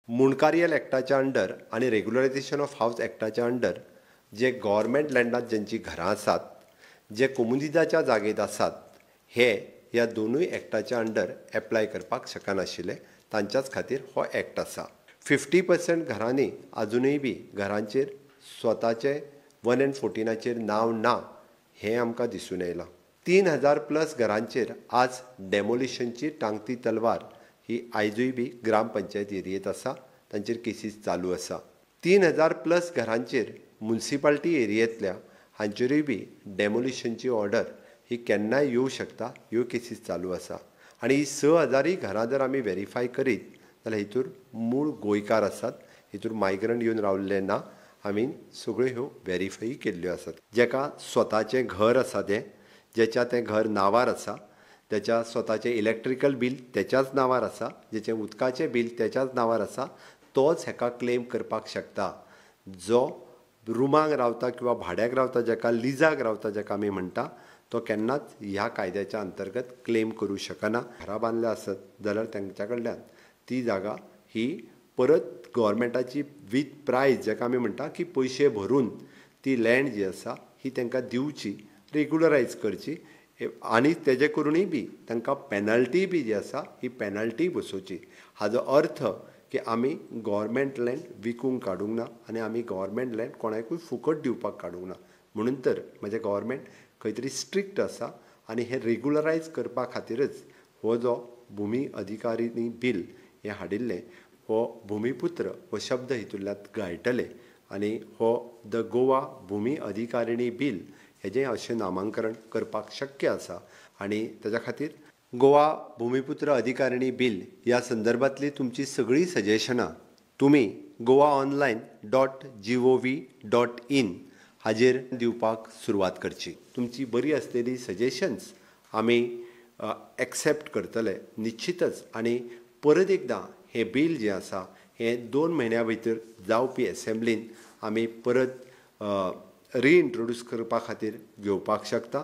मुणकारियल एक्टाच्या under आणि regularisation of हावस एक्टाच्या under जे गव्हर्मेंट लँडात ज्यांची घरां आसात, जे कोमुनिदाच्या जागेत आसात, हे ह्या दोनूय एक्टाच्या अंडर एप्लाय करपाक शकनाशिल्ले. तांच्याच खातीर हो एक्ट आसा. 50% घरांनी अजुनूय बी घरांचेर स्वताचे 114चेर नांव ना हें आमकां दिसून येयलां. 3000+ घरांचेर आज डेमोलिशनची टांगती तलवार ही आयजूय बी ग्रामपंचायत एरियेत आसा. तांचेर केसीस चालू आसा. 3000+ घरांचेर म्युनिसिपालिटी एरियेंतल्या हांचेरूय बी डेमोलिशनची ऑर्डर ही केन्नाय येवं शकता. ह्यो केसीस चालू आसा. आनी ही 6000 घरां जर आमी व्हेरीफाय करीत जाल्यार हितूर मूळ गोंयकार आसात. हितूर मायग्रंट येवन रावल्ले ना. आमी सगळ्यो ह्यो व्हेरीफाय केल्ल्यो आसात. जेका स्वताचें घर आसा तें, जेच्या तें घर नांवार आसा, तेच्या स्वताचें इलेक्ट्रिकल बील तेच्याच नांवार आसा, जेचें उदकाचें बील तेच्याच नांवार आसा, तोच हेका क्लेम करपाक शकता. जो रुमांक रावता किंवा भाड्याक रावता, जेका लिजाक रावता जेका आमी म्हणटा, तो केन्नाच ह्या कायद्याच्या अंतर्गत क्लेम करूं शकना. घरां बांदल्या आसत जाल्यार तेंच्या कडल्यान ती जागा ही परत गव्हर्मेंटाची वीथ प्रायज जेका आमी म्हणटा की पयशे भरून ती लँड जी आसा ही तांकां दिवची, रेग्युलरायज करची. आनी तेजे करूनय बी तांकां पेनल्टी बी जी आसा ही पेनल्टी बसोवची. हाजो अर्थ की आमी गव्हर्मेंट लँड विकूंक काडूंक ना आनी आमी गव्हर्मेंट लँड कोणाकूय फुकट दिवपाक काडूंक ना. म्हणून तर म्हणजे गव्हर्मेंट खंय तरी स्ट्रिक्ट आसा आनी हे रेग्युलरायज करपा खातीरच हो जो भुमी अधिकारिणी बील हें हाडिल्लें. हो भुमिपुत्र हो शब्द हितूंतल्यान गाळटले आनी हो द गोवा भुमी अधिकारिणी बील हेजें अशें नामांकरण करपाक शक्य आसा. आनी ताच्या खातीर गोवा भुमिपुत्र अधिकारिणी बील ह्या संदर्भांतली तुमची सगळीं सजेशनां तुमी goaonline.gov.in हाजेर दिवपाक सुरवात करची. तुमची बरी आसलेली सजेशन्स आमी एक्सेप्ट करतले निश्चितच. आनी परत एकदां हें बील जें आसा हें 2 म्हयन्या भितर जावपी एसेंब्लीन आमी परत रिइंट्रोड्यूस करपा खातीर घेवपाक शकता.